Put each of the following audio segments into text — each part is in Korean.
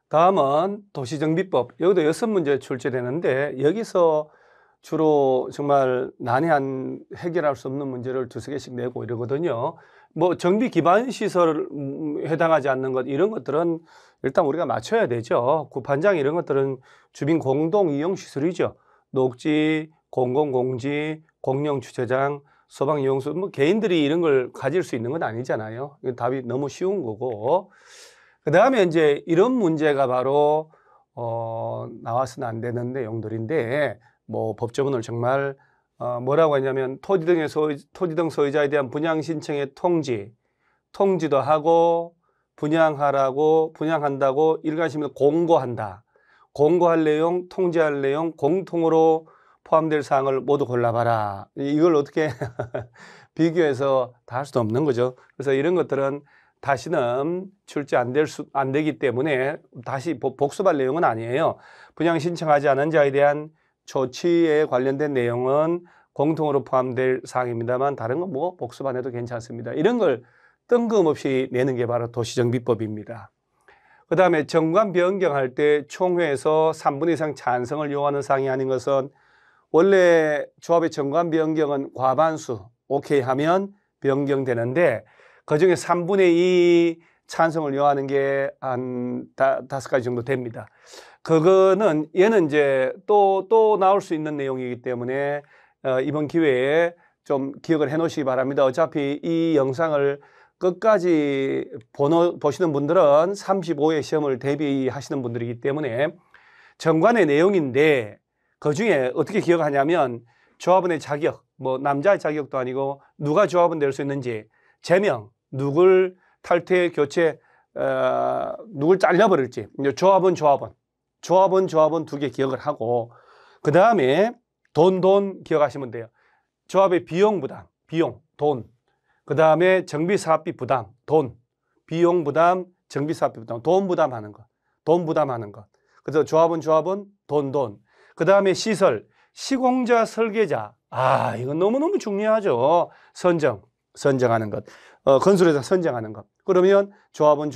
다음은 도시정비법. 여기도 6문제 출제되는데 여기서 주로 정말 난해한 해결할 수 없는 문제를 두세 개씩 내고 이러거든요. 뭐 정비 기반 시설 해당하지 않는 것 이런 것들은 일단 우리가 맞춰야 되죠. 구판장 이런 것들은 주민 공동 이용 시설이죠. 녹지, 공공공지, 공영 주차장, 소방 이용소 뭐 개인들이 이런 걸 가질 수 있는 건 아니잖아요. 답이 너무 쉬운 거고. 그 다음에 이제 이런 문제가 바로 나와서는 안 되는 내용들인데 뭐 법조문을 정말 뭐라고 했냐면 토지 등 소유자에 대한 분양 신청의 통지도 하고 분양한다고 일괄시민 공고한다. 공고할 내용, 통지할 내용 공통으로 포함될 사항을 모두 골라봐라. 이걸 어떻게 비교해서 다 할 수도 없는 거죠. 그래서 이런 것들은 다시는 출제 안 되기 때문에 다시 복습할 내용은 아니에요. 분양 신청하지 않은 자에 대한 조치에 관련된 내용은 공통으로 포함될 사항입니다만 다른 건 뭐 복습 안 해도 괜찮습니다. 이런 걸 뜬금없이 내는 게 바로 도시정비법입니다. 그 다음에 정관 변경할 때 총회에서 3분 이상 찬성을 요구하는 사항이 아닌 것은 원래 조합의 정관 변경은 과반수 오케이 하면 변경되는데 그중에 3분의 2 찬성을 요구하는 게 한 5가지 정도 됩니다. 그거는 얘는 이제 또 나올 수 있는 내용이기 때문에 이번 기회에 좀 기억을 해 놓으시기 바랍니다. 어차피 이 영상을 끝까지 보시는 분들은 35회 시험을 대비하시는 분들이기 때문에 정관의 내용인데 그중에 어떻게 기억하냐면 조합원의 자격, 뭐 남자의 자격도 아니고 누가 조합원 될 수 있는지, 제명, 누굴 탈퇴, 교체, 누굴 잘려버릴지, 조합원 두 개 기억을 하고 그 다음에 돈 기억하시면 돼요. 조합의 비용 부담, 돈. 그 다음에 정비사업비 부담, 돈. 비용 부담, 정비사업비 부담, 돈 부담하는 것. 그래서 조합원, 돈. 그 다음에 시설, 시공자, 설계자. 이건 너무너무 중요하죠. 선정하는 것. 건설회사 선정하는 것. 그러면 조합원,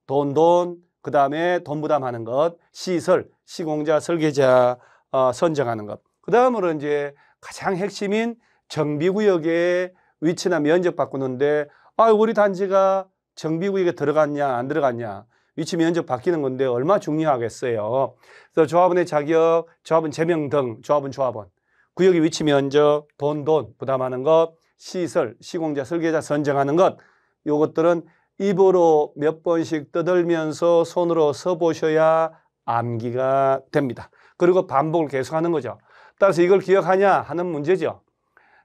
돈, 그 다음에 돈 부담하는 것. 시설, 시공자, 설계자 선정하는 것. 그 다음으로 이제 가장 핵심인 정비구역의 위치나 면적 바꾸는데 우리 단지가 정비구역에 들어갔냐 안 들어갔냐 위치 면적 바뀌는 건데 얼마나 중요하겠어요. 그래서 조합원의 자격, 조합원 제명 등 조합원 구역의 위치 면적, 돈 부담하는 것, 시설, 시공자, 설계자 선정하는 것 요것들은 입으로 몇 번씩 떠들면서 손으로 써보셔야 암기가 됩니다. 그리고 반복을 계속하는 거죠. 따라서 이걸 기억하냐 하는 문제죠.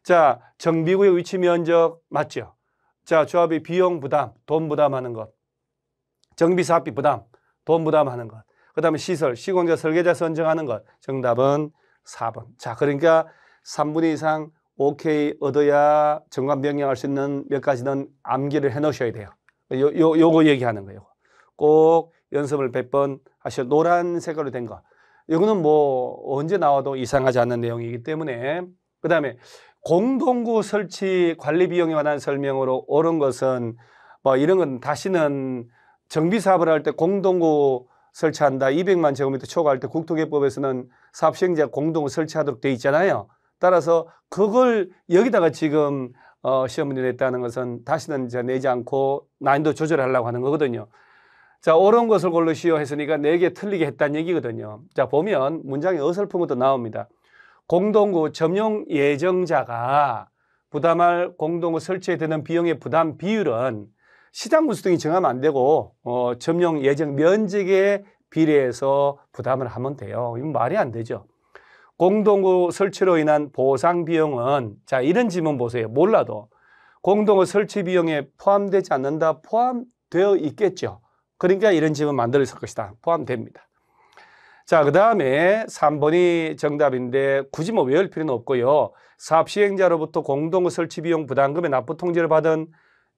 자, 정비구역 위치 면적 맞죠? 자, 조합의 비용 부담, 돈 부담하는 것. 정비사업비 부담, 돈 부담하는 것. 그 다음에 시설, 시공자, 설계자 선정하는 것. 정답은 4번. 자, 그러니까 3분의 이상 오케이 얻어야 정관 변경할 수 있는 몇 가지는 암기를 해 놓으셔야 돼요. 요거 얘기하는 거예요. 꼭 연습을 100번 하셔. 노란 색깔로 된 거. 이거는 뭐 언제 나와도 이상하지 않는 내용이기 때문에 그 다음에 공동구 설치 관리 비용에 관한 설명으로 옳은 것은 뭐 이런 건 다시는 정비 사업을 할 때 공동구 설치한다 200만 제곱미터 초과할 때 국토개법에서는 사업 시행자가 공동구 설치하도록 돼 있잖아요. 따라서 그걸 여기다가 지금 시험 문제 냈다는 것은 다시는 이제 내지 않고 난이도 조절하려고 하는 거거든요. 자, 옳은 것을 고르시오 했으니까 4개 틀리게 했다는 얘기거든요. 자, 보면 문장이 어설픈 것도 나옵니다. 공동구 점용 예정자가 부담할 공동구 설치에 드는 비용의 부담 비율은 시장 분수 등이 정하면 안 되고 점용 예정 면적에 비례해서 부담을 하면 돼요. 이건 말이 안 되죠. 공동구 설치로 인한 보상 비용은 자, 이런 질문 보세요. 몰라도 공동구 설치 비용에 포함되지 않는다. 포함되어 있겠죠. 그러니까 이런 질문 만들었을 것이다. 포함됩니다. 자, 그 다음에 3번이 정답인데 굳이 뭐 외울 필요는 없고요. 사업 시행자로부터 공동구 설치 비용 부담금의 납부 통지를 받은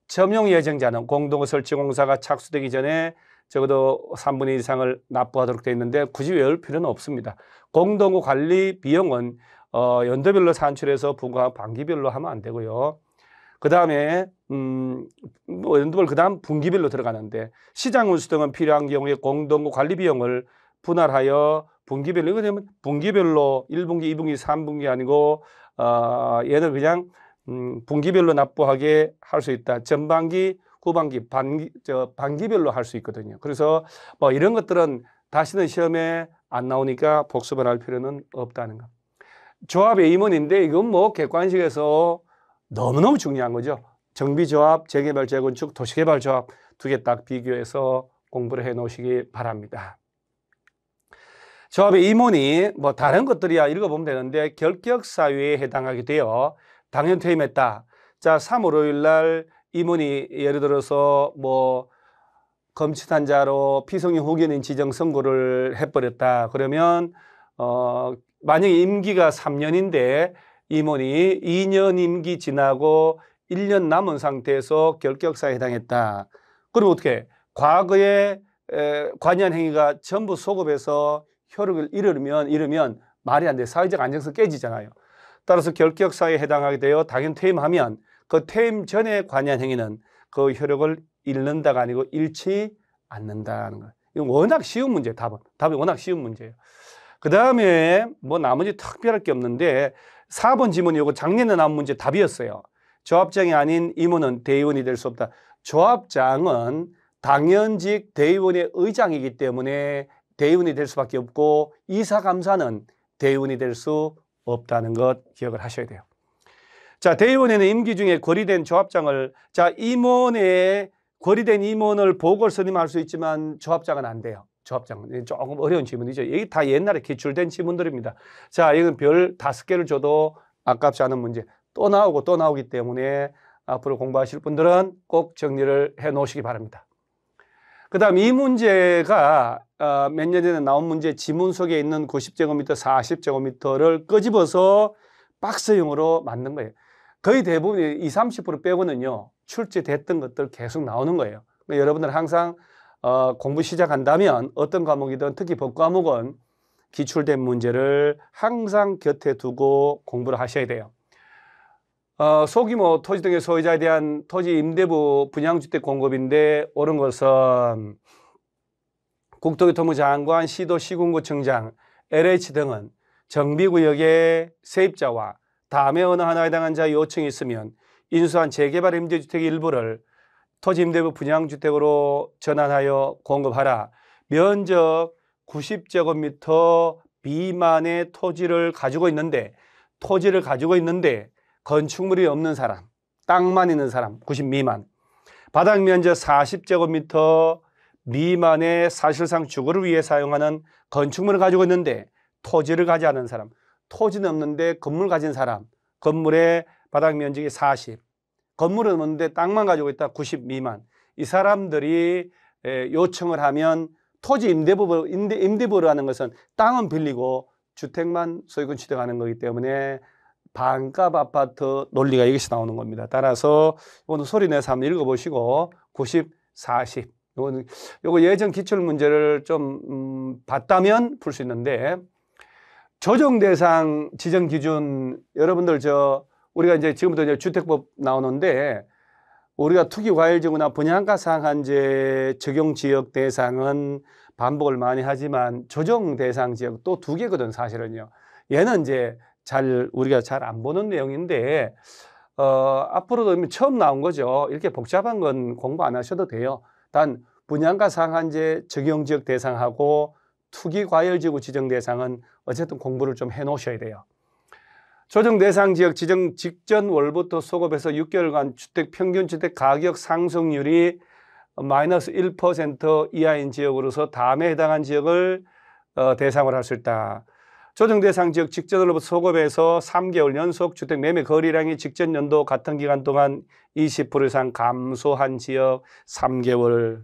점용 예정자는 공동구 설치 공사가 착수되기 전에 적어도 3분의 2 이상을 납부하도록 되어 있는데 굳이 외울 필요는 없습니다. 공동구 관리 비용은 연도별로 산출해서 분과 반기별로 하면 안 되고요. 그 다음에 뭐 연도별 그다음 분기별로 들어가는데 시장 운수 등은 필요한 경우에 공동 관리 비용을 분할하여 분기별로 이거 되면 분기별로 1분기, 2분기, 3분기 아니고 얘는 그냥 분기별로 납부하게 할 수 있다. 전반기, 후반기, 반기별로 할 수 있거든요. 그래서 뭐 이런 것들은 다시는 시험에 안 나오니까 복습을 할 필요는 없다는 거. 조합의 임원인데 이건 뭐 객관식에서 너무너무 중요한 거죠. 정비조합, 재개발, 재건축, 도시개발 조합 두 개 딱 비교해서 공부를 해 놓으시기 바랍니다. 조합의 임원이 뭐 다른 것들이야 읽어보면 되는데 결격사유에 해당하게 되어 당연 퇴임했다. 자, 3월 5일 날 임원이 예를 들어서 뭐 검치단자로 피성인 후견인 지정 선고를 해버렸다. 그러면 만약에 임기가 3년인데 임원이 2년 임기 지나고 1년 남은 상태에서 결격사에 해당했다. 그럼 어떻게? 과거에 관여한 행위가 전부 소급해서 효력을 잃으면 말이 안 돼. 사회적 안정성 깨지잖아요. 따라서 결격사에 해당하게 되어 당연 퇴임하면 그 퇴임 전에 관여한 행위는 그 효력을 잃는다가 아니고 잃지 않는다는 거예요. 이건 워낙 쉬운 문제예요. 답이 워낙 쉬운 문제예요. 그 다음에 뭐 나머지 특별할 게 없는데 4번 지문이 이거 작년에 나온 문제 답이었어요. 조합장이 아닌 임원은 대의원이 될 수 없다. 조합장은 당연직 대의원의 의장이기 때문에 대의원이 될 수밖에 없고 이사감사는 대의원이 될 수 없다는 것 기억을 하셔야 돼요. 자, 대의원에는 임기 중에 거리된 조합장을 임원의 거리된 임원을 보궐 선임할 수 있지만 조합장은 안 돼요. 조합장은 조금 어려운 지문이죠. 이게 다 옛날에 기출된 지문들입니다. 자, 이건 별 5개를 줘도 아깝지 않은 문제 또 나오고 또 나오기 때문에 앞으로 공부하실 분들은 꼭 정리를 해 놓으시기 바랍니다. 그 다음 이 문제가 몇 년 전에 나온 문제 지문 속에 있는 90제곱미터, 40제곱미터를 끄집어서 박스형으로 만든 거예요. 거의 대부분 20-30% 빼고는요. 출제됐던 것들 계속 나오는 거예요. 그러니까 여러분들 항상 공부 시작한다면 어떤 과목이든 특히 법과목은 기출된 문제를 항상 곁에 두고 공부를 하셔야 돼요. 소규모 토지 등의 소유자에 대한 토지 임대부 분양주택 공급인데 옳은 것은 국토교통부 장관, 시도 시군구청장, LH 등은 정비구역의 세입자와 다음에 어느 하나에 해당한 자의 요청이 있으면 인수한 재개발 임대주택의 일부를 토지 임대부 분양주택으로 전환하여 공급하라. 면적 90제곱미터 미만의 토지를 가지고 있는데 건축물이 없는 사람, 땅만 있는 사람 90 미만, 바닥 면적 40제곱미터 미만의 사실상 주거를 위해 사용하는 건축물을 가지고 있는데 토지를 가지 않은 사람, 토지는 없는데 건물 가진 사람, 건물의 바닥 면적이 40, 건물은 없는데 땅만 가지고 있다 90 미만. 이 사람들이 요청을 하면 토지 임대부를 하는 것은 땅은 빌리고 주택만 소유권 취득하는 거기 때문에 반값 아파트 논리가 여기서 나오는 겁니다. 따라서 이거는 소리 내서 한번 읽어보시고 90, 40 요거 예전 기출 문제를 좀 봤다면 풀 수 있는데 조정 대상 지정 기준 여러분들 우리가 이제 지금부터 이제 주택법 나오는데 우리가 투기과열지구나 분양가 상한제 적용 지역 대상은 반복을 많이 하지만 조정 대상 지역 또 2개거든 사실은요. 얘는 이제 우리가 잘 안 보는 내용인데 앞으로도 처음 나온 거죠. 이렇게 복잡한 건 공부 안 하셔도 돼요. 단 분양가 상한제 적용 지역 대상하고 투기과열지구 지정 대상은 어쨌든 공부를 좀 해 놓으셔야 돼요. 조정 대상 지역 지정 직전 월부터 소급해서 6개월간 주택 평균 주택 가격 상승률이 마이너스 1% 이하인 지역으로서 다음에 해당한 지역을 대상으로 할 수 있다. 조정 대상 지역 직전으로부터 소급해서 3개월 연속 주택 매매 거래량이 직전 연도 같은 기간 동안 20% 이상 감소한 지역 3개월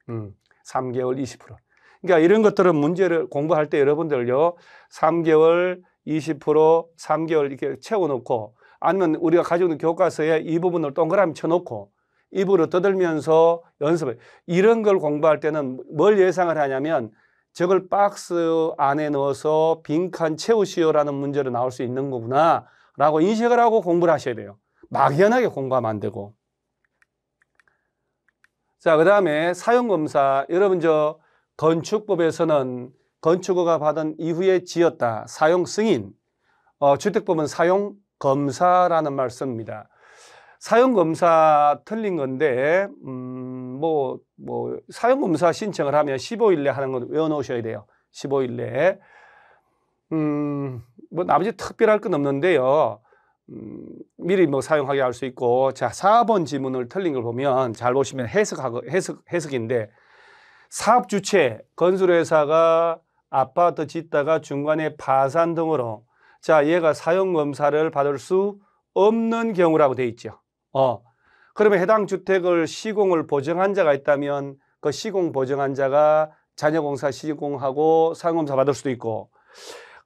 20%. 그러니까 이런 것들은 문제를 공부할 때 여러분들요 3개월 20% 3개월 이렇게 채워놓고 아니면 우리가 가지고 있는 교과서에 이 부분을 동그라미 쳐놓고 입으로 떠들면서 연습해. 이런 걸 공부할 때는 뭘 예상을 하냐면 저걸 박스 안에 넣어서 빈칸 채우시오라는 문제로 나올 수 있는 거구나 라고 인식을 하고 공부를 하셔야 돼요. 막연하게 공부하면 안 되고. 자, 그 다음에 사용검사. 여러분 저 건축법에서는 건축허가 받은 이후에 지었다. 사용 승인. 주택법은 사용검사라는 말 씁니다. 사용검사 틀린 건데 사용검사 신청을 하면 15일 내에 하는 건 외워놓으셔야 돼요. 15일 내에. 나머지 특별할 건 없는데요. 미리 사용하게 할 수 있고. 자, 4번 지문을 틀린 걸 보면 잘 보시면 해석인데, 사업주체, 건설회사가 아파트 짓다가 중간에 파산 등으로, 자, 얘가 사용검사를 받을 수 없는 경우라고 돼 있죠. 그러면 해당 주택을 시공을 보증한 자가 있다면 그 시공 보증한 자가 잔여공사 시공하고 사용검사 받을 수도 있고,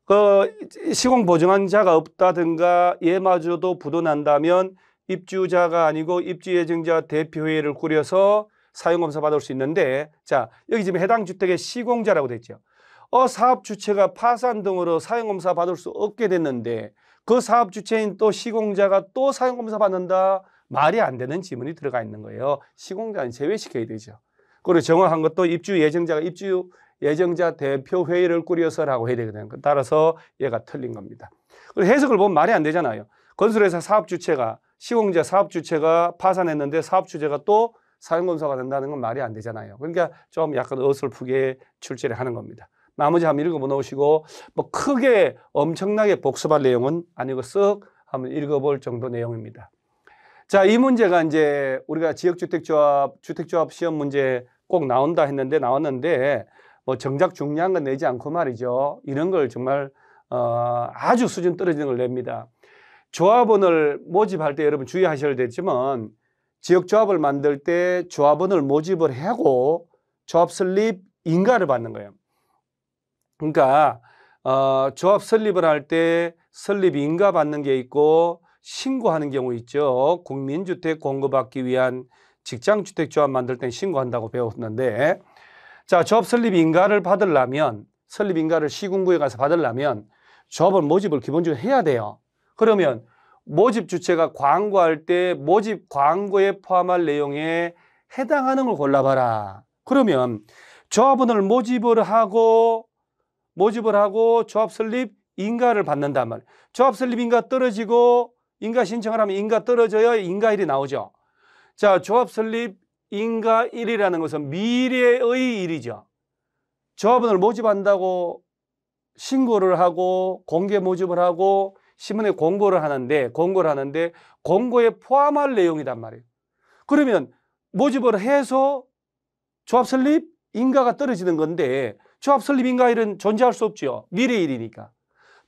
그 시공 보증한 자가 없다든가 얘마저도 부도난다면 입주자가 아니고 입주예정자 대표회의를 꾸려서 사용검사 받을 수 있는데, 자, 여기 지금 해당 주택의 시공자라고 됐죠. 사업 주체가 파산 등으로 사용검사 받을 수 없게 됐는데 그 사업 주체인 또 시공자가 또 사용검사 받는다? 말이 안 되는 지문이 들어가 있는 거예요. 시공자는 제외시켜야 되죠. 그리고 정확한 것도 입주 예정자 대표 회의를 꾸려서라고 해야 되거든요. 따라서 얘가 틀린 겁니다. 그리고 해석을 보면 말이 안 되잖아요. 건설회사 사업 주체가 시공자 사업 주체가 파산했는데 사업 주체가 또 사용검사가 된다는 건 말이 안 되잖아요. 그러니까 좀 약간 어설프게 출제를 하는 겁니다. 나머지 한번 읽어보시고 크게 엄청나게 복습할 내용은 아니고 쓱 한번 읽어볼 정도 내용입니다. 자, 이 문제가 이제 우리가 주택조합 시험 문제 꼭 나왔는데 정작 중요한 건 내지 않고 말이죠. 이런 걸 정말 아주 수준 떨어지는 걸 냅니다. 조합원을 모집할 때 여러분 주의하셔야 되지만 지역조합을 만들 때 조합원을 모집을 하고 조합 설립 인가를 받는 거예요. 그러니까 조합 설립을 할 때 설립 인가 받는 게 있고 신고하는 경우 있죠. 국민주택 공급받기 위한 직장주택조합 만들 때 신고한다고 배웠는데, 자, 조합 설립 인가를 받으려면, 설립 인가를 시군구에 가서 받으려면 조합원 모집을 기본적으로 해야 돼요. 그러면 모집 주체가 광고할 때 모집 광고에 포함할 내용에 해당하는 걸 골라봐라. 그러면 조합원을 모집을 하고 조합 설립 인가를 받는단 말이에요. 조합 설립 인가 떨어지고 인가 신청을 하면 인가 떨어져야 인가일이 나오죠. 자, 조합 설립 인가일이라는 것은 미래의 일이죠. 조합원을 모집한다고 신고를 하고 공개 모집을 하고 신문에 공고를 하는데 공고에 포함할 내용이단 말이에요. 그러면 모집을 해서 조합 설립 인가가 떨어지는 건데 조합 설립 인가일은 존재할 수 없죠. 미래의 일이니까.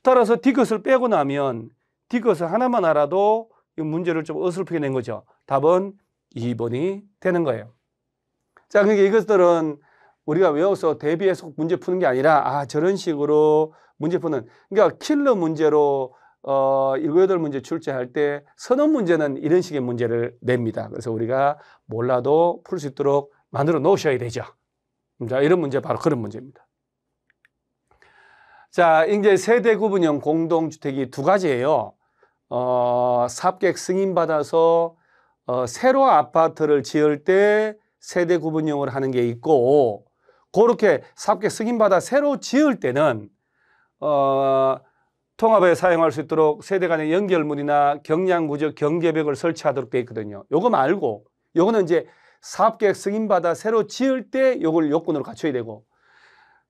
따라서 D것을 빼고 나면 D것을 하나만 알아도 이 문제를 좀 어설프게 낸 거죠. 답은 2번이 되는 거예요. 자, 그러니까 이것들은 우리가 외워서 대비해서 문제 푸는 게 아니라 저런 식으로 문제 푸는, 그러니까 킬러 문제로 7, 8문제 출제할 때 선언 문제는 이런 식의 문제를 냅니다. 그래서 우리가 몰라도 풀 수 있도록 만들어 놓으셔야 되죠. 자, 이런 문제 바로 그런 문제입니다. 자, 이제 세대 구분형 공동주택이 두 가지예요. 사업계획 승인받아서 새로 아파트를 지을 때 세대 구분형을 하는 게 있고, 그렇게 사업계획 승인받아 새로 지을 때는 통합에 사용할 수 있도록 세대 간의 연결물이나 경량구조 경계벽을 설치하도록 되어 있거든요. 요거 말고 요거는 이제 사업계획 승인받아 새로 지을 때 요걸 요건으로 갖춰야 되고,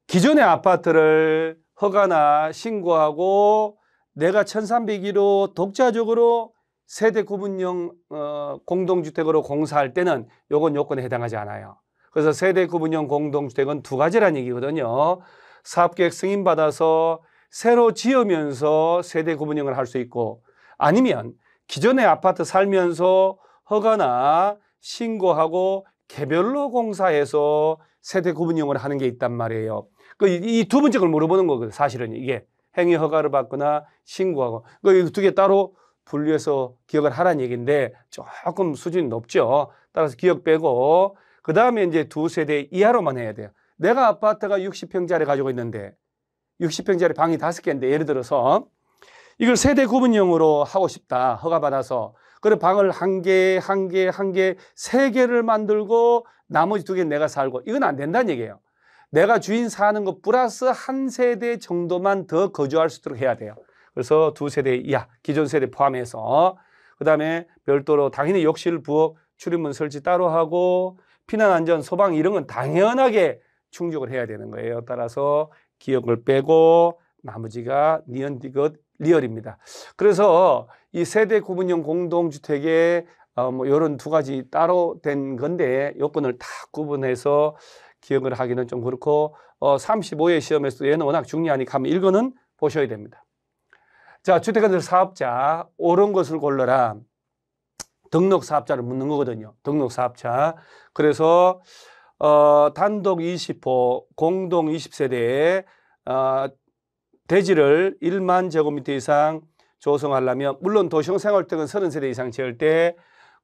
기존의 아파트를 허가나 신고하고 내가 1301호 독자적으로 세대 구분형 공동주택으로 공사할 때는 요건 요건에 해당하지 않아요. 그래서 세대 구분형 공동주택은 두 가지라는 얘기거든요. 사업계획 승인받아서 새로 지으면서 세대 구분형을 할 수 있고, 아니면 기존의 아파트 살면서 허가나 신고하고 개별로 공사해서 세대 구분형을 하는 게 있단 말이에요. 이 두 번째 걸 물어보는 거거든요. 사실은 이게 행위 허가를 받거나 신고하고, 이 두 개 따로 분류해서 기억을 하라는 얘기인데 조금 수준이 높죠. 따라서 기억 빼고, 그 다음에 이제 두 세대 이하로만 해야 돼요. 내가 아파트가 60평짜리 가지고 있는데 60평짜리 방이 5개인데 예를 들어서 이걸 세대 구분형으로 하고 싶다. 허가받아서. 그래 방을 한 개, 3개를 만들고 나머지 2개는 내가 살고, 이건 안 된다는 얘기예요. 내가 주인 사는 것 플러스 한 세대 정도만 더 거주할 수 있도록 해야 돼요. 그래서 2세대 이하, 기존 세대 포함해서. 그 다음에 별도로 당연히 욕실, 부엌, 출입문 설치 따로 하고, 피난 안전, 소방 이런 건 당연하게 충족을 해야 되는 거예요. 따라서 기역을 빼고 나머지가 니언디귿 리얼입니다. 그래서 이 세대 구분형 공동주택에 뭐 이런 2가지 따로 된 건데 요건을 다 구분해서 기억을 하기는 좀 그렇고 35회 시험에서 얘는 워낙 중요하니까 한번 읽어는 보셔야 됩니다. 자, 주택건설 사업자 옳은 것을 골라라. 등록사업자를 묻는 거거든요. 등록사업자. 그래서 단독 20호, 공동 20세대에 대지를 1만 제곱미터 이상 조성하려면, 물론 도시형 생활주택은 30세대 이상 지을 때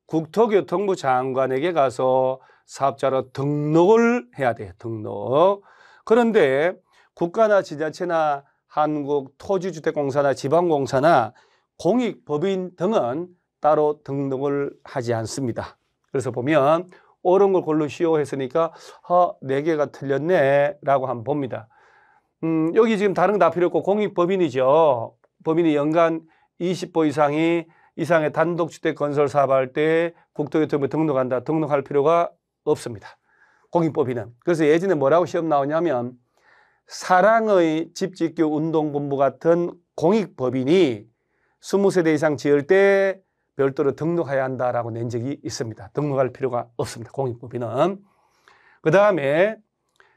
국토교통부 장관에게 가서 사업자로 등록을 해야 돼요. 등록. 그런데 국가나 지자체나 한국토지주택공사나 지방공사나 공익법인 등은 따로 등록을 하지 않습니다. 그래서 보면 옳은 걸 고르시오 했으니까 4개가 틀렸네 라고 한번 봅니다. 여기 지금 다른 거 다 필요 없고 공익법인이죠. 법인이 연간 20호 이상의 단독주택 건설 사업할 때 국토교통부에 등록한다. 등록할 필요가 없습니다. 공익법인은. 그래서 예전에 뭐라고 시험 나오냐면 사랑의 집짓기 운동본부 같은 공익법인이 20세대 이상 지을 때 별도로 등록해야 한다라고 낸 적이 있습니다. 등록할 필요가 없습니다. 공익법인은. 그 다음에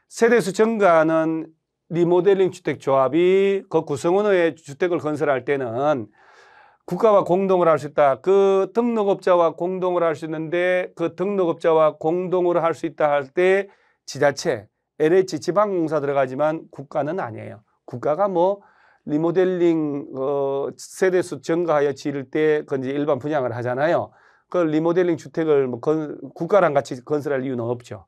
세대수 증가하는 리모델링 주택조합이 그 구성원의 주택을 건설할 때는 국가와 공동을 할 수 있다. 그 등록업자와 공동을 할 수 있는데 그 등록업자와 공동으로 할 수 있다 할 때 지자체, LH 지방공사 들어가지만 국가는 아니에요. 국가가 뭐 리모델링 세대수 증가하여 지을 때 그건 이제 일반 분양을 하잖아요. 그 리모델링 주택을 뭐 국가랑 같이 건설할 이유는 없죠.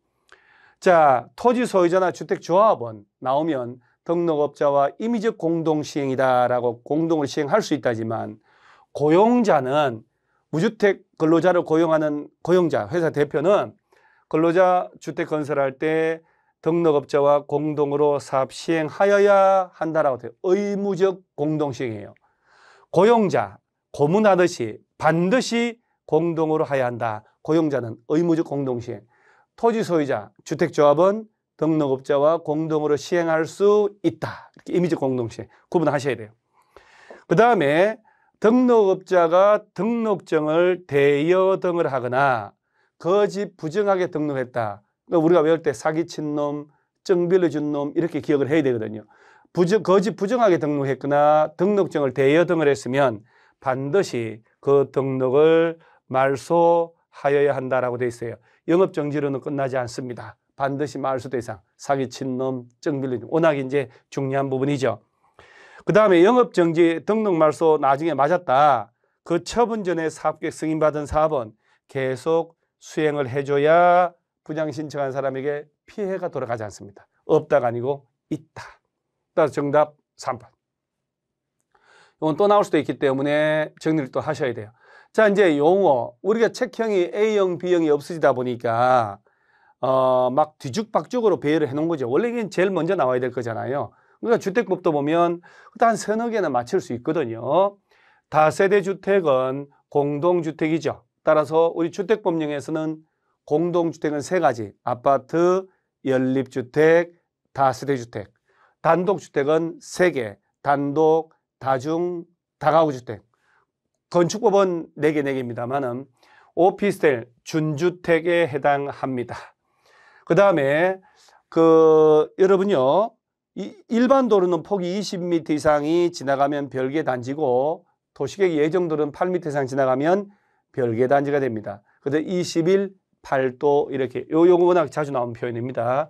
자, 토지 소유자나 주택조합원 나오면 등록업자와 임의적 공동 시행이다라고 공동을 시행할 수 있다지만 고용자는 무주택 근로자를 고용하는 고용자, 회사 대표는 근로자 주택 건설할 때 등록업자와 공동으로 사업 시행하여야 한다라고 돼요. 의무적 공동 시행이에요. 고용자, 고문하듯이 반드시 공동으로 해야 한다. 고용자는 의무적 공동 시행. 토지 소유자, 주택조합은 등록업자와 공동으로 시행할 수 있다. 이렇게 임의적 공동 시행 구분하셔야 돼요. 그 다음에 등록업자가 등록증을 대여등을 하거나 거짓 부정하게 등록했다. 그러니까 우리가 외울 때 사기친 놈, 증 빌려준 놈 이렇게 기억을 해야 되거든요. 거짓 부정하게 등록했거나 등록증을 대여등을 했으면 반드시 그 등록을 말소하여야 한다라고 되어 있어요. 영업정지로는 끝나지 않습니다. 반드시 말소대 이상 사기친 놈, 증 빌려준 놈. 워낙 이제 중요한 부분이죠. 그 다음에 영업정지 등록 말소 나중에 맞았다. 그 처분 전에 사업계획 승인받은 사업은 계속 수행을 해줘야 분양 신청한 사람에게 피해가 돌아가지 않습니다. 없다가 아니고 있다. 따라서 정답 3번. 이건 또 나올 수도 있기 때문에 정리를 또 하셔야 돼요. 자, 이제 용어. 우리가 책형이 A형, B형이 없어지다 보니까 막 뒤죽박죽으로 배열을 해놓은 거죠. 원래 이게 제일 먼저 나와야 될 거잖아요. 그러니까 주택법도 보면 한 서너 개는 맞출 수 있거든요. 다세대 주택은 공동주택이죠. 따라서 우리 주택법령에서는 공동주택은 3가지. 아파트, 연립주택, 다세대주택. 단독주택은 3개. 단독, 다중, 다가구주택. 건축법은 4개, 4개입니다만은 오피스텔, 준주택에 해당합니다. 그 다음에 여러분요. 일반 도로는 폭이 20m 이상이 지나가면 별개 단지고 도시계획 예정도로는 8m 이상 지나가면 별개 단지가 됩니다. 그래서 21, 8도 이렇게 요거 워낙 자주 나오는 표현입니다.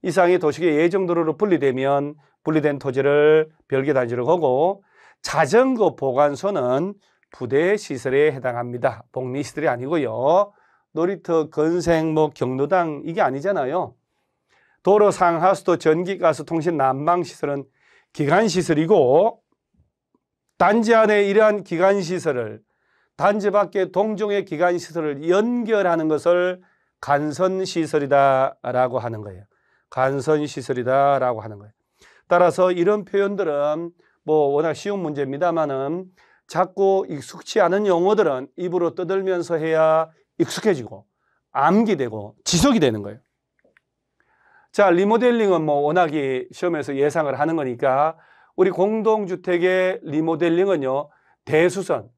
이상의 도시계획 예정도로로 분리되면 분리된 토지를 별개 단지로 하고 자전거 보관소는 부대 시설에 해당합니다. 복리시설이 아니고요. 놀이터, 건생, 경로당 이게 아니잖아요. 도로 상하수도, 전기, 가스, 통신, 난방시설은 기관시설이고 단지 안에 이러한 기관시설을 단지 밖에 동종의 기관시설을 연결하는 것을 간선시설이다라고 하는 거예요. 간선시설이다라고 하는 거예요. 따라서 이런 표현들은 뭐 워낙 쉬운 문제입니다만은 자꾸 익숙치 않은 용어들은 입으로 떠들면서 해야 익숙해지고 암기되고 지속이 되는 거예요. 자, 리모델링은 뭐 워낙에 시험에서 예상을 하는 거니까 우리 공동주택의 리모델링은요, 대수선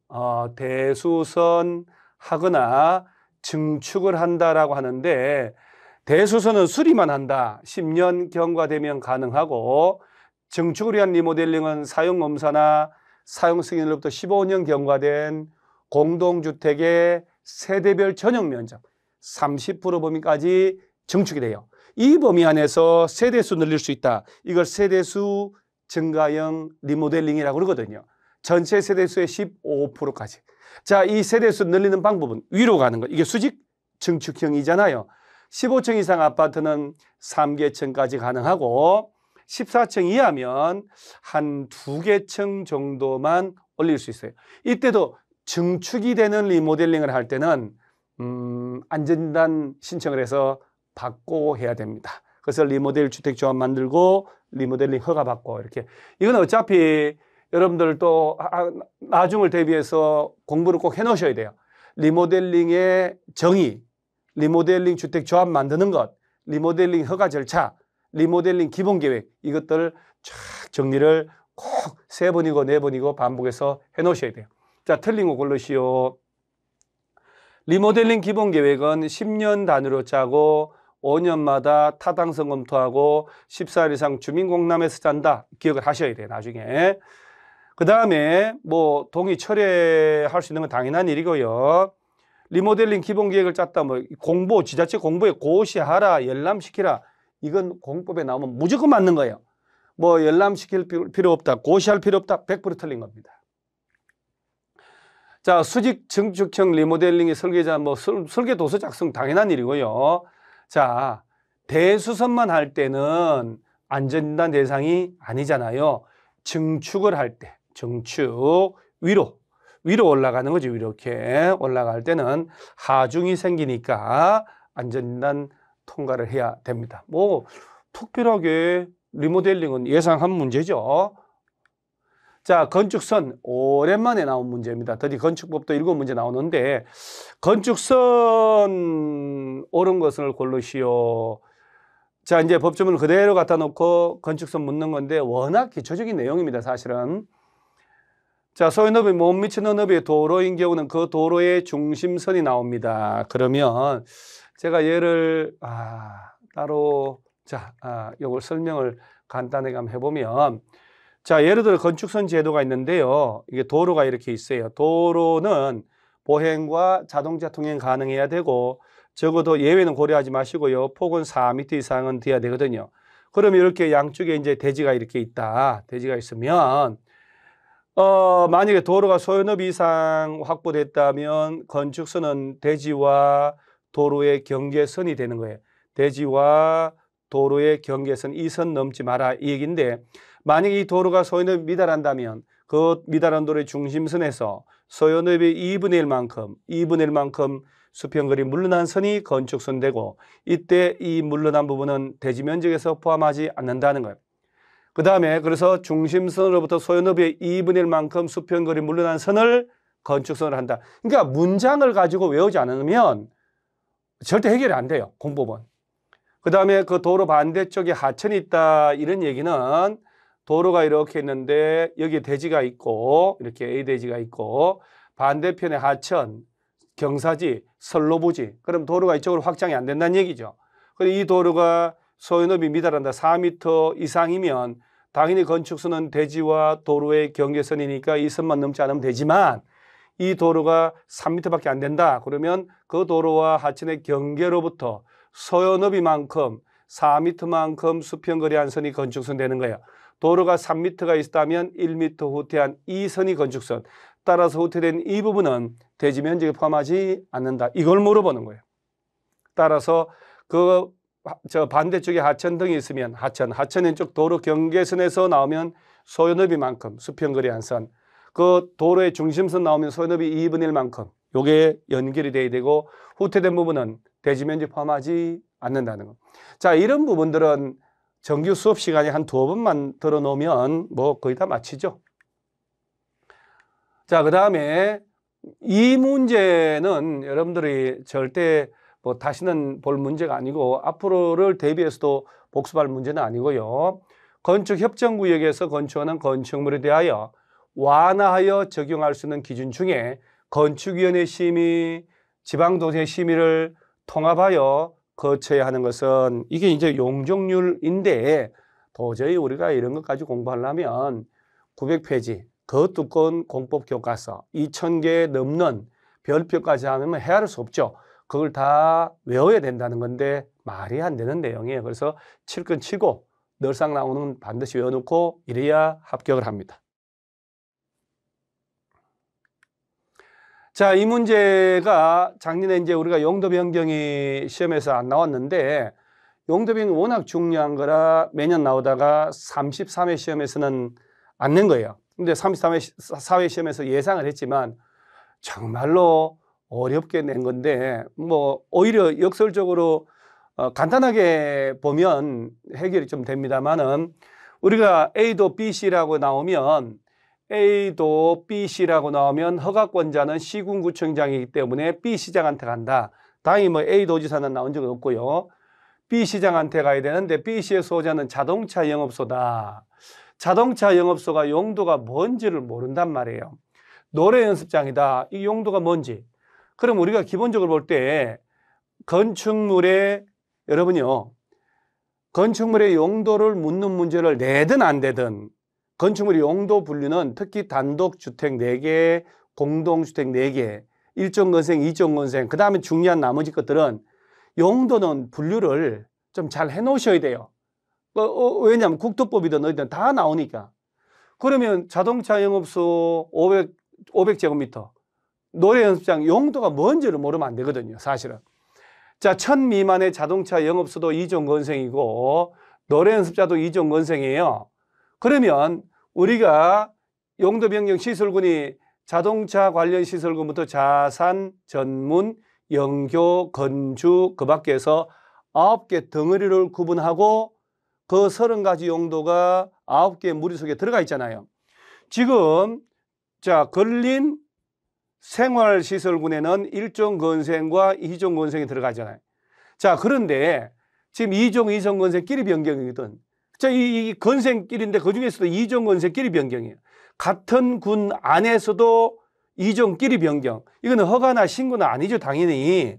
하거나 증축을 한다라고 하는데, 대수선은 수리만 한다. 10년 경과되면 가능하고, 증축을 위한 리모델링은 사용검사나 사용승인으로부터 15년 경과된 공동주택의 세대별 전용 면적 30% 범위까지 증축이 돼요. 이 범위 안에서 세대수 늘릴 수 있다. 이걸 세대수 증가형 리모델링이라고 그러거든요. 전체 세대수의 15%까지. 자, 이 세대수 늘리는 방법은 위로 가는 거. 이게 수직 증축형이잖아요. 15층 이상 아파트는 3개층까지 가능하고 14층 이하면 한 2개층 정도만 올릴 수 있어요. 이때도 증축이 되는 리모델링을 할 때는 안전진단 신청을 해서 받고 해야 됩니다. 그래서 리모델 주택조합 만들고 리모델링 허가 받고 이렇게. 이건 어차피 여러분들 또 나중을 대비해서 공부를 꼭 해놓으셔야 돼요. 리모델링의 정의, 리모델링 주택조합 만드는 것, 리모델링 허가 절차, 리모델링 기본계획, 이것들 쫙 정리를 꼭 3번이고 4번이고 반복해서 해놓으셔야 돼요. 자, 틀린 거 고르시오. 리모델링 기본계획은 10년 단위로 짜고 5년마다 타당성 검토하고 14일 이상 주민공람에서 짠다. 기억을 하셔야 돼요, 나중에. 그 다음에 뭐 동의 철회할 수 있는 건 당연한 일이고요. 리모델링 기본계획을 짰다, 뭐 공보, 지자체 공보에 고시하라, 열람시키라. 이건 공법에 나오면 무조건 맞는 거예요. 뭐 열람시킬 필요 없다, 고시할 필요 없다, 100% 틀린 겁니다. 자, 수직 증축형 리모델링의 설계자, 뭐 설계 도서 작성 당연한 일이고요. 자, 대수선만 할 때는 안전진단 대상이 아니잖아요. 증축을 할 때, 증축 위로 올라가는 거죠. 이렇게 올라갈 때는 하중이 생기니까 안전진단 통과를 해야 됩니다. 뭐 특별하게 리모델링은 예상한 문제죠. 자, 건축선 오랜만에 나온 문제입니다. 드디어 건축법도 7문제 나오는데, 건축선 옳은 것을 고르시오. 자, 이제 법조문을 그대로 갖다 놓고 건축선 묻는 건데 워낙 기초적인 내용입니다, 사실은. 자, 소유너비 못 미치는 너비의 도로인 경우는 그 도로의 중심선이 나옵니다. 그러면 제가 얘를 따로 이걸 설명을 간단하게 한번 해보면, 자, 예를 들어 건축선 제도가 있는데요. 이게 도로가 이렇게 있어요. 도로는 보행과 자동차 통행 가능해야 되고, 적어도 예외는 고려하지 마시고요. 폭은 4m 이상은 돼야 되거든요. 그러면 이렇게 양쪽에 이제 대지가 이렇게 있다. 대지가 있으면, 만약에 도로가 소요너비 이상 확보됐다면 건축선은 대지와 도로의 경계선이 되는 거예요. 대지와 도로의 경계선, 이 선 넘지 마라, 이 얘기인데, 만약에 이 도로가 소요너비 미달한다면 그 미달한 도로의 중심선에서 소요너비 2분의 1만큼 수평거리 물러난 선이 건축선 되고, 이때 이 물러난 부분은 대지 면적에서 포함하지 않는다는 거예요. 그 다음에 그래서 중심선으로부터 소요너비의 2분의 1만큼 수평거리 물러난 선을 건축선을 한다. 그러니까 문장을 가지고 외우지 않으면 절대 해결이 안 돼요, 공법은. 그 다음에 그 도로 반대쪽에 하천이 있다, 이런 얘기는 도로가 이렇게 있는데 여기에 대지가 있고, 이렇게 A 대지가 있고, 반대편에 하천, 경사지, 선로부지, 그럼 도로가 이쪽으로 확장이 안 된다는 얘기죠. 그런데 이 도로가 소유너비 미달한다 4m 이상이면 당연히 건축선은 대지와 도로의 경계선이니까 이 선만 넘지 않으면 되지만, 이 도로가 3m밖에 안 된다 그러면 그 도로와 하천의 경계로부터 소요너비만큼 4m만큼 수평거리한 선이 건축선 되는 거예요. 도로가 3m가 있다면 1m 후퇴한 이 선이 건축선. 따라서 후퇴된 이 부분은 대지 면적에 포함하지 않는다. 이걸 물어보는 거예요. 따라서 저 반대쪽에 하천 등이 있으면 하천 왼쪽 도로 경계선에서 나오면 소요너비만큼 수평거리한 선. 그 도로의 중심선 나오면 소요너비 2분의 1만큼. 요게 연결이 돼야 되고, 후퇴된 부분은 대지 면적 포함하지 않는다는 거. 자, 이런 부분들은 정규 수업 시간에 한 2번만 들어놓으면 뭐 거의 다 마치죠. 자, 그 다음에 이 문제는 여러분들이 절대 뭐 다시는 볼 문제가 아니고 앞으로를 대비해서도 복습할 문제는 아니고요. 건축협정구역에서 건축하는 건축물에 대하여 완화하여 적용할 수 있는 기준 중에 건축위원회 심의, 지방도시의 심의를 통합하여 거쳐야 하는 것은 이게 이제 용적률인데 도저히 우리가 이런 것까지 공부하려면 900페이지 그 두꺼운 공법교과서 2000개 넘는 별표까지 하면 헤아릴 수 없죠. 그걸 다 외워야 된다는 건데 말이 안 되는 내용이에요. 그래서 칠 건 치고 늘상 나오는 반드시 외워놓고 이래야 합격을 합니다. 자, 이 문제가 작년에 이제 우리가 용도 변경이 시험에서 안 나왔는데 용도 변경이 워낙 중요한 거라 매년 나오다가 33회 시험에서는 안 낸 거예요. 근데 33회 시험에서 예상을 했지만 정말로 어렵게 낸 건데 뭐 오히려 역설적으로 간단하게 보면 해결이 좀 됩니다만은 우리가 A도 BC라고 나오면 A도 BC라고 나오면 허가권자는 시군구청장이기 때문에 B시장한테 간다. 다행히 뭐 A도지사는 나온 적은 없고요. B시장한테 가야 되는데 B시의 소유자는 자동차 영업소다. 자동차 영업소가 용도가 뭔지를 모른단 말이에요. 노래 연습장이다. 이 용도가 뭔지. 그럼 우리가 기본적으로 볼 때 건축물의 여러분요. 건축물의 용도를 묻는 문제를 내든 안 되든 건축물의 용도 분류는 특히 단독주택 4개, 공동주택 4개, 1종건생, 2종건생 그 다음에 중요한 나머지 것들은 용도는 분류를 좀 잘 해놓으셔야 돼요. 왜냐하면 국토법이든 어디든 다 나오니까. 그러면 자동차 영업소 500제곱미터 노래 연습장 용도가 뭔지를 모르면 안 되거든요. 사실은. 자, 1000 미만의 자동차 영업소도 2종 건생이고 노래 연습자도 2종 건생이에요. 그러면 우리가 용도 변경 시설군이 자동차 관련 시설군부터 자산, 전문, 영교, 건축 그 밖에서 9개 덩어리를 구분하고 그 30가지 용도가 9개의 무리 속에 들어가 있잖아요. 지금 자, 걸린 생활시설군에는 1종 건생과 2종 건생이 들어가잖아요. 자, 그런데 지금 2종 건생 끼리 변경이거든. 자, 이 건생끼리인데 그 중에서도 2종 건생 끼리 변경이에요. 같은 군 안에서도 2종 끼리 변경. 이거는 허가나 신고는 아니죠, 당연히.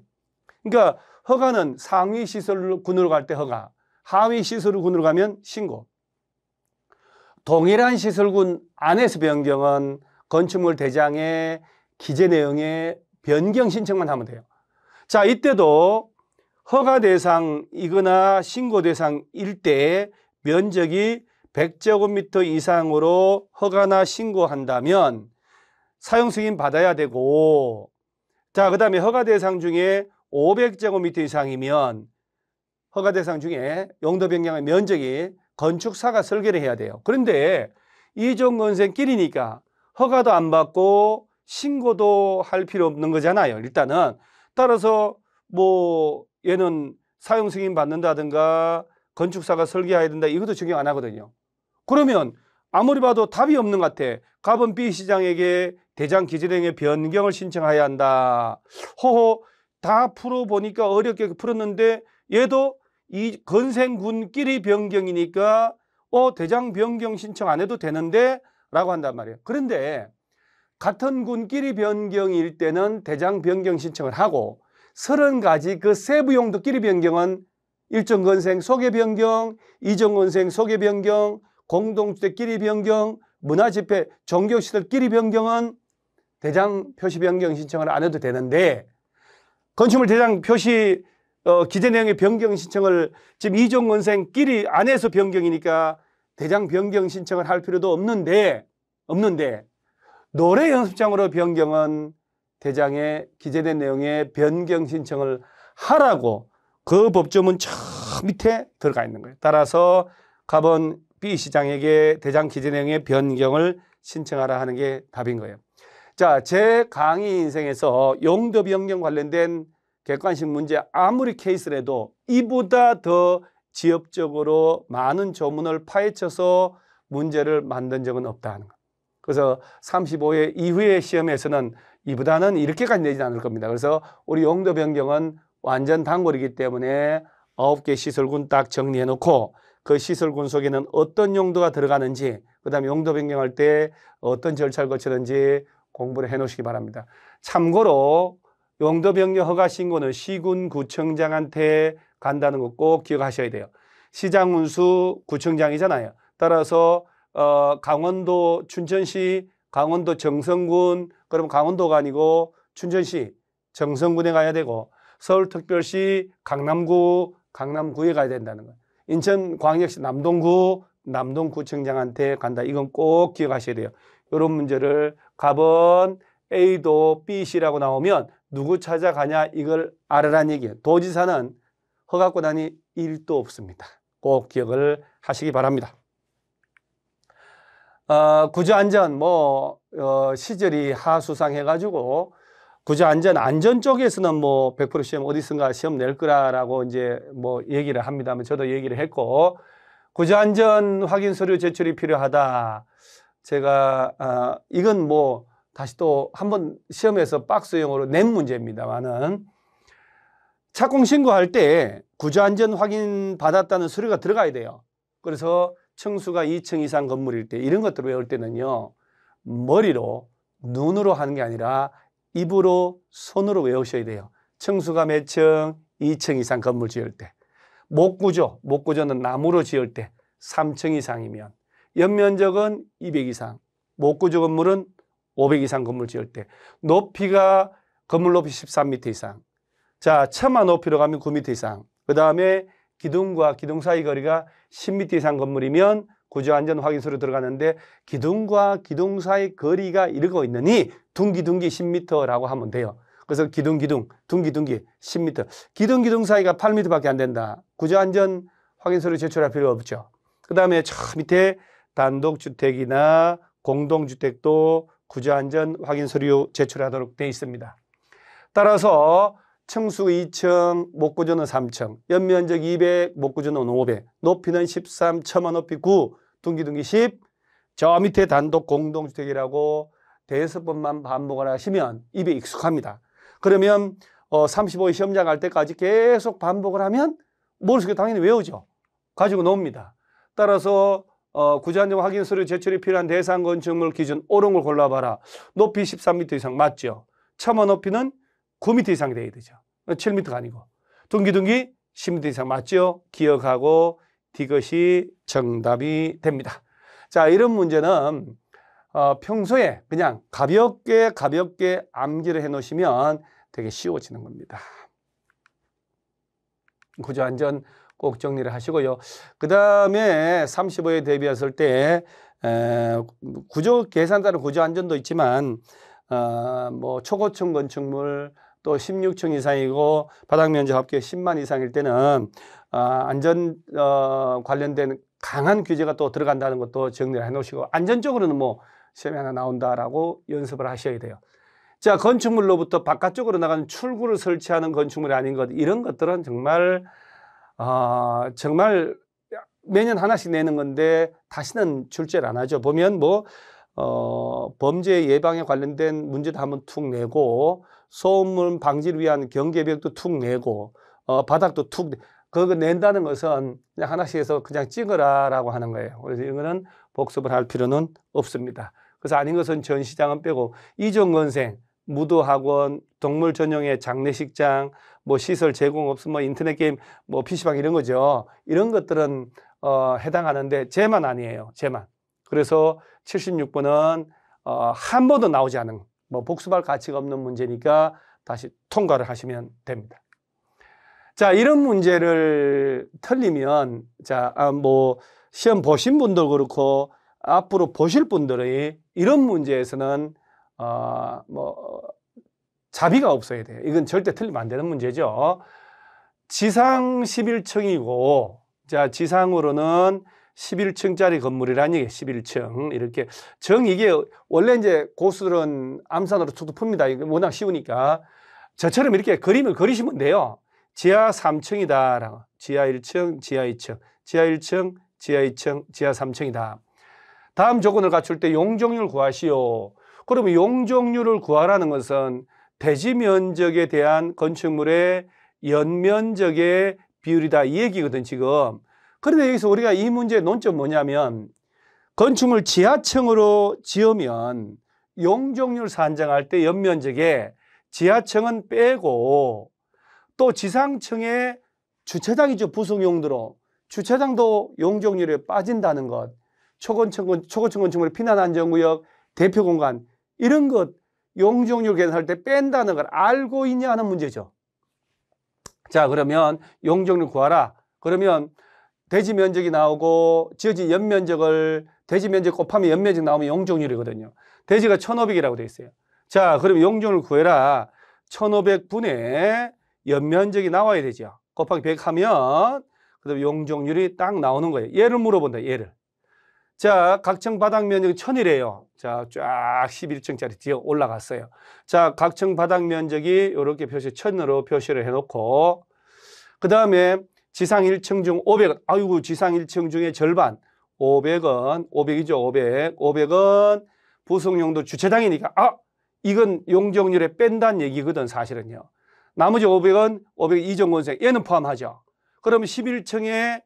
그러니까 허가는 상위 시설군으로 갈 때 허가, 하위 시설군으로 가면 신고. 동일한 시설군 안에서 변경은 건축물 대장의 기재 내용의 변경 신청만 하면 돼요. 자, 이때도 허가 대상이거나 신고 대상일 때 면적이 100제곱미터 이상으로 허가나 신고한다면 사용 승인 받아야 되고, 자, 그 다음에 허가 대상 중에 500제곱미터 이상이면 허가 대상 중에 용도 변경의 면적이 건축사가 설계를 해야 돼요. 그런데 2종 건생끼리니까 허가도 안 받고 신고도 할 필요 없는 거잖아요. 일단은. 따라서 뭐 얘는 사용 승인 받는다든가 건축사가 설계해야 된다 이것도 적용 안 하거든요. 그러면 아무리 봐도 답이 없는 것 같아. 갑은 B시장에게 대장 기재령의 변경을 신청해야 한다. 호호 다 풀어보니까 어렵게 풀었는데 얘도 이 건생군끼리 변경이니까 대장 변경 신청 안 해도 되는데 라고 한단 말이에요. 그런데 같은 군끼리 변경일 때는 대장 변경 신청을 하고 30가지 그 세부 용도끼리 변경은 1종 건생 소개 변경, 2종 건생 소개 변경, 공동주택끼리 변경, 문화집회, 종교시설끼리 변경은 대장 표시 변경 신청을 안 해도 되는데 건축물 대장 표시 기재 내용의 변경 신청을 지금 2종 건생끼리 안에서 변경이니까 대장 변경 신청을 할 필요도 없는데 노래 연습장으로 변경은 대장에 기재된 내용의 변경 신청을 하라고 그 법조문 저 밑에 들어가 있는 거예요. 따라서 갑은 B시장에게 대장 기재 내용의 변경을 신청하라 하는 게 답인 거예요. 자, 제 강의 인생에서 용도 변경 관련된 객관식 문제 아무리 케이스를 해도 이보다 더 지엽적으로 많은 조문을 파헤쳐서 문제를 만든 적은 없다는 것. 그래서 35회 이후의 시험에서는 이보다는 이렇게까지 내지 않을 겁니다. 그래서 우리 용도 변경은 완전 단골이기 때문에 9개 시설군 딱 정리해 놓고 그 시설군 속에는 어떤 용도가 들어가는지, 그 다음에 용도 변경할 때 어떤 절차를 거치는지 공부를 해 놓으시기 바랍니다. 참고로 용도 변경 허가 신고는 시군 구청장한테 간다는 거 꼭 기억하셔야 돼요. 시장 운수 구청장이잖아요. 따라서 강원도 춘천시, 강원도 정선군, 그러면 강원도가 아니고 춘천시 정선군에 가야 되고, 서울특별시 강남구, 강남구에 가야 된다는 거예요. 인천광역시 남동구, 남동구청장한테 간다. 이건 꼭 기억하셔야 돼요. 이런 문제를 갑은 A도 B, C라고 나오면 누구 찾아가냐 이걸 알아란 얘기예요. 도지사는 허가권한이 1도 없습니다. 꼭 기억을 하시기 바랍니다. 구조안전 시절이 하수상해가지고 구조안전 안전 쪽에서는 100% 시험 어디선가 시험 낼 거라고 이제 얘기를 합니다만, 저도 얘기를 했고, 구조안전 확인 서류 제출이 필요하다. 제가 이건 다시 또 한번 시험에서 박스형으로 낸 문제입니다만은, 착공 신고할 때 구조안전 확인 받았다는 서류가 들어가야 돼요. 그래서 층수가 2층 이상 건물일 때 이런 것들을 외울 때는요, 머리로 눈으로 하는 게 아니라 입으로 손으로 외우셔야 돼요. 층수가 몇 층? 2층 이상 건물 지을 때. 목구조는 나무로 지을 때 3층 이상이면, 연면적은 200 이상, 목구조 건물은 500 이상 건물 지을 때, 높이가 건물 높이 13m 이상, 자 처마 높이로 가면 9m 이상, 그 다음에 기둥과 기둥 사이 거리가 10m 이상 건물이면 구조안전 확인서로 들어가는데, 기둥과 기둥 사이 거리가 이러고 있느니 둥기둥기 10m라고 하면 돼요. 그래서 기둥기둥, 둥기둥기 10m, 기둥기둥 사이가 8m밖에 안 된다. 구조안전 확인서를 제출할 필요 없죠. 그 다음에 저 밑에 단독주택이나 공동주택도 구조안전 확인서류 제출하도록 되어 있습니다. 따라서 층수 2층, 목구조는 3층, 연면적 200, 목구조는 500, 높이는 13, 처마 높이 9, 둥기둥기 10, 저 밑에 단독 공동주택이라고 5번만 반복을 하시면 입에 익숙합니다. 그러면 35회 시험장 갈 때까지 계속 반복을 하면 머릿속에 당연히 외우죠. 가지고 놉니다. 따라서 구조안전 확인 서류 제출이 필요한 대상 건축물 기준 옳은 걸 골라봐라. 높이 13m 이상 맞죠? 처마 높이는 9m 이상이 돼야 되죠. 7m가 아니고. 둥기둥기 10m 이상 맞죠? 기억하고 이것이 정답이 됩니다. 자, 이런 문제는 평소에 그냥 가볍게 암기를 해 놓으시면 되게 쉬워지는 겁니다. 구조안전 꼭 정리를 하시고요. 그 다음에 35에 대비했을 때 구조 계산자는 구조안전도 있지만 초고층 건축물 또 16층 이상이고 바닥 면적 합계 10만 이상일 때는 안전 관련된 강한 규제가 또 들어간다는 것도 정리를 해 놓으시고, 안전적으로는 시험에 하나 나온다라고 연습을 하셔야 돼요. 자, 건축물로부터 바깥쪽으로 나가는 출구를 설치하는 건축물이 아닌 것, 이런 것들은 정말 매년 하나씩 내는 건데 다시는 출제를 안 하죠. 보면 범죄 예방에 관련된 문제도 한번 툭 내고, 소음 방지를 위한 경계벽도 툭 내고, 바닥도 툭 그거 낸다는 것은 그냥 하나씩 해서 그냥 찍어라라고 하는 거예요. 그래서 이거는 복습을 할 필요는 없습니다. 그래서 아닌 것은 전시장은 빼고, 이종건생, 무도학원, 동물 전용의 장례식장, 시설 제공 없으면 인터넷 게임, PC방 이런 거죠. 이런 것들은 해당하는데 쟤만 아니에요. 쟤만. 그래서 76번은 한 번도 나오지 않은, 복습할 가치가 없는 문제니까 다시 통과를 하시면 됩니다. 자, 이런 문제를 틀리면, 시험 보신 분도 그렇고 앞으로 보실 분들이 이런 문제에서는 자비가 없어야 돼요. 이건 절대 틀리면 안 되는 문제죠. 지상 11층이고, 자, 지상으로는 11층짜리 건물이라는 얘기예요. 11층. 이렇게. 이게 원래 이제 고수들은 암산으로 툭툭 풉니다. 이게 워낙 쉬우니까. 저처럼 이렇게 그림을 그리시면 돼요. 지하 3층이다. 지하 1층, 지하 2층, 지하 1층, 지하 2층, 지하 3층이다. 다음 조건을 갖출 때 용적률 구하시오. 그러면 용적률을 구하라는 것은 대지 면적에 대한 건축물의 연면적의 비율이다 이 얘기거든 지금. 그런데 여기서 우리가 이 문제의 논점 뭐냐면 건축물 지하층으로 지으면 용적률 산정할 때 연면적에 지하층은 빼고 또 지상층에 주차장이죠. 부속용도로. 주차장도 용적률에 빠진다는 것. 초고층 건축물의 피난안전구역, 대표공간 이런 것 용적률 계산할 때 뺀다는 걸 알고 있냐 하는 문제죠. 자, 그러면 용적률 구하라. 그러면 대지 면적이 나오고 지어진 연면적을 대지 면적 곱하면 연면적 나오면 용적률이거든요. 대지가 1500이라고 되어 있어요. 자, 그럼 용적률 구해라. 1500분의 연면적이 나와야 되죠. 곱하기 100 하면 그다음에 용적률이 딱 나오는 거예요. 얘를 물어본다. 얘를. 자, 각층 바닥 면적이 1000이래요. 자, 쫙 11층짜리 뒤에 올라갔어요. 자, 각층 바닥 면적이 이렇게 1000으로 표시를 해놓고 그 다음에 지상 1층 중 500원. 아이고, 지상 1층 중에 절반 500원. 500이죠. 500. 500원 부속용도 주차장이니까 이건 용적률에 뺀다는 얘기거든 사실은요. 나머지 500원, 500 이전권세 얘는 포함하죠. 그러면 11층에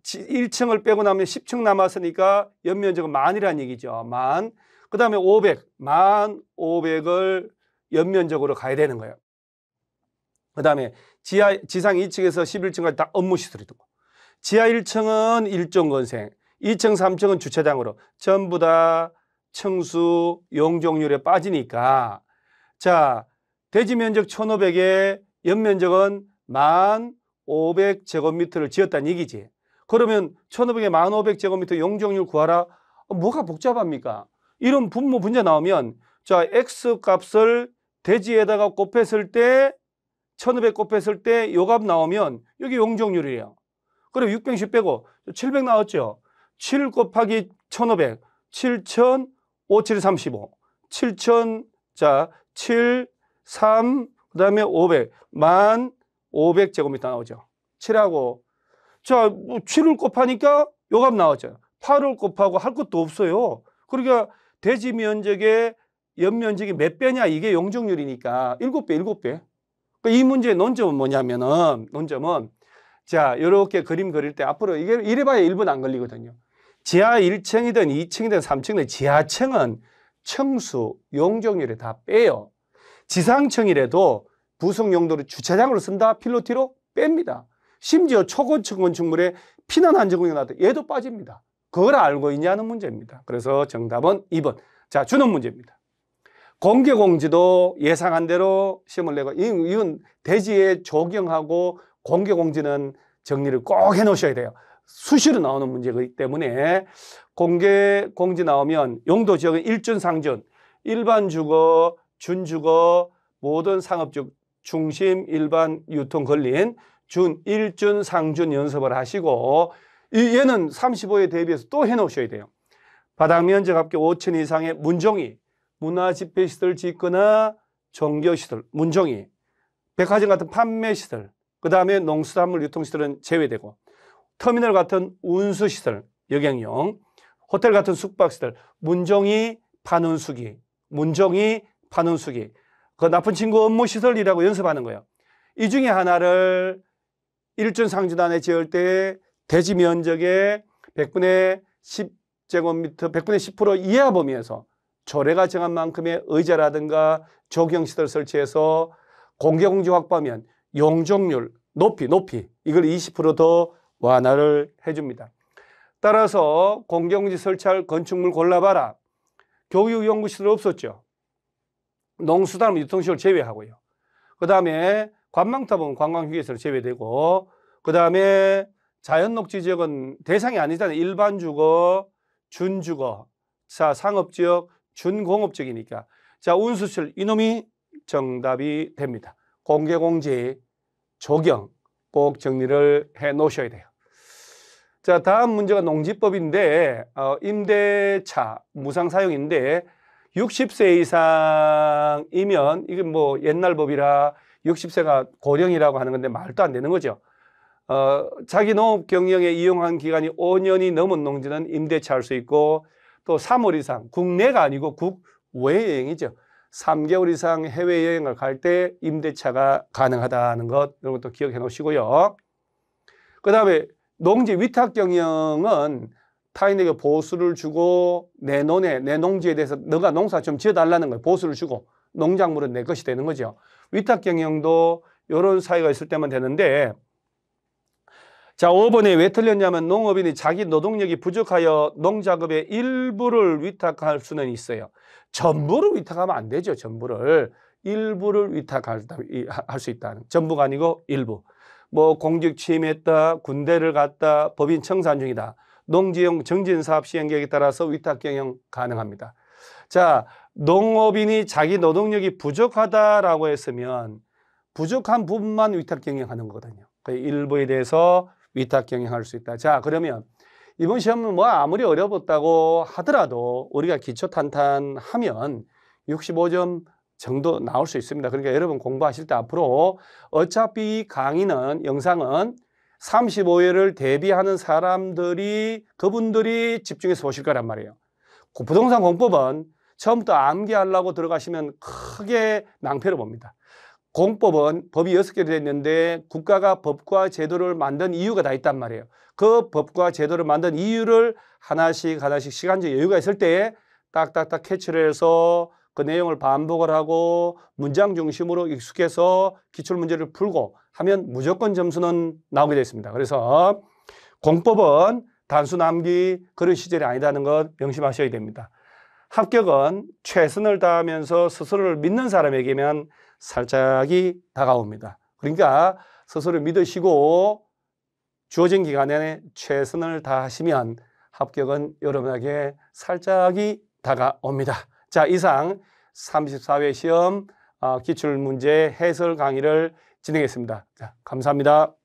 1층을 빼고 나면 10층 남았으니까 연면적은 10,000이라는 얘기죠. 10,000. 그 다음에 500, 15,500을 연면적으로 가야 되는 거예요. 그 다음에 지상 2층에서 11층까지 다 업무시설이 되고 지하 1층은 일종건생, 2층, 3층은 주차장으로 전부 다 층수 용적률에 빠지니까 자, 대지 면적 1,500에 연면적은 15,000제곱미터를 지었다는 얘기지. 그러면 1,500에 15,000제곱미터 용적률 구하라. 뭐가 복잡합니까? 이런 분모 분자 나오면 자, X 값을 대지에다가 곱했을 때 1,500 곱했을 때 요 값 나오면 여기 용적률이에요. 그럼 610 빼고 700 나왔죠. 7 곱하기 1,500 7,000 5, 7, 35 7,000 자, 7, 3 그 다음에 500 15,000제곱미터 나오죠. 7하고 자, 7을 곱하니까 요 값 나왔죠. 8을 곱하고 할 것도 없어요. 그러니까 대지 면적의 연면적이 몇 배냐 이게 용적률이니까 7배 7배. 이 문제의 논점은 뭐냐면은 자, 이렇게 그림 그릴 때 앞으로 이래봐야 1분 안 걸리거든요. 지하 1층이든 2층이든 3층이든 지하층은 층수 용적률에 다 빼요. 지상층이라도 부속 용도로 주차장으로 쓴다 필로티로 뺍니다. 심지어 초고층 건축물에 피난안전구역 나도 얘도 빠집니다. 그걸 알고 있냐는 문제입니다. 그래서 정답은 2번. 자, 준원 문제입니다. 공개공지도 예상한 대로 시험을 내고 이건 대지에 적용하고 공개공지는 정리를 꼭 해놓으셔야 돼요. 수시로 나오는 문제이기 때문에 공개공지 나오면 용도 지역은 일준상준, 일반 주거, 준주거, 모든 상업적 중심, 일반 유통 걸린 일준상준 연습을 하시고 얘는 35에 대비해서 또 해놓으셔야 돼요. 바닥 면적 합계 5천 이상의 문종이 문화집회시설 짓거나 종교시설, 문종이 백화점 같은 판매시설, 그 다음에 농수산물 유통시설은 제외되고 터미널 같은 운수시설, 여객용, 호텔 같은 숙박시설, 문종이 판운수기, 그 나쁜 친구 업무시설이라고 연습하는 거예요. 이 중에 하나를 일준상준 안에 지을 때 대지 면적의 100분의 10제곱미터, 100분의 10% 이하 범위에서 조례가 정한 만큼의 의자라든가 조경시설 설치해서 공개공지 확보하면 용적률 높이 이걸 20% 더 완화를 해줍니다. 따라서 공개공지 설치할 건축물 골라봐라. 교육연구시설 없었죠. 농수산물 유통시설 제외하고요. 그 다음에 관망탑은 관광휴게시설 제외되고 그 다음에 자연녹지 지역은 대상이 아니잖아요. 일반 주거, 준주거, 자 상업지역, 준공업지역이니까 자 운수시설 이놈이 정답이 됩니다. 공개공지 적용 꼭 정리를 해 놓으셔야 돼요. 자, 다음 문제가 농지법인데 임대차 무상사용인데 60세 이상이면 이게 뭐 옛날 법이라 60세가 고령이라고 하는 건데 말도 안 되는 거죠. 자기 농업 경영에 이용한 기간이 5년이 넘은 농지는 임대차 할 수 있고 또 3월 이상, 국내가 아니고 국외 여행이죠. 3개월 이상 해외여행을 갈 때 임대차가 가능하다는 것, 이런 것도 기억해 놓으시고요. 그 다음에 농지 위탁 경영은 타인에게 보수를 주고 내 논에, 내 농지에 대해서 너가 농사 좀 지어달라는 거예요. 보수를 주고 농작물은 내 것이 되는 거죠. 위탁 경영도 이런 사유가 있을 때만 되는데, 자, 5번에 왜 틀렸냐면 농업인이 자기 노동력이 부족하여 농작업의 일부를 위탁할 수는 있어요. 전부를 위탁하면 안 되죠. 전부를. 일부를 위탁할 수 있다는. 전부가 아니고 일부. 뭐 공직 취임했다, 군대를 갔다, 법인 청산 중이다. 농지용 정진사업 시행 계획에 따라서 위탁 경영 가능합니다. 자, 농업인이 자기 노동력이 부족하다라고 했으면 부족한 부분만 위탁 경영하는 거거든요. 그 일부에 대해서 위탁 경영할 수 있다. 자, 그러면 이번 시험은 뭐 아무리 어려웠다고 하더라도 우리가 기초 탄탄하면 65점 정도 나올 수 있습니다. 그러니까 여러분 공부하실 때 앞으로 어차피 강의는, 영상은 35회를 대비하는 사람들이, 그분들이 집중해서 보실 거란 말이에요. 부동산 공법은 처음부터 암기하려고 들어가시면 크게 낭패를 봅니다. 공법은 법이 6개로 되어 있는데 국가가 법과 제도를 만든 이유가 다 있단 말이에요. 그 법과 제도를 만든 이유를 하나씩 시간적 여유가 있을 때 딱딱딱 캐치를 해서 그 내용을 반복을 하고 문장 중심으로 익숙해서 기출문제를 풀고 하면 무조건 점수는 나오게 되어 있습니다. 그래서 공법은 단순 암기 그런 시절이 아니다는 것 명심하셔야 됩니다. 합격은 최선을 다하면서 스스로를 믿는 사람에게면 살짝이 다가옵니다. 그러니까 스스로를 믿으시고 주어진 기간에 최선을 다하시면 합격은 여러분에게 살짝이 다가옵니다. 자, 이상 34회 시험 기출문제 해설 강의를 진행했습니다. 자, 감사합니다.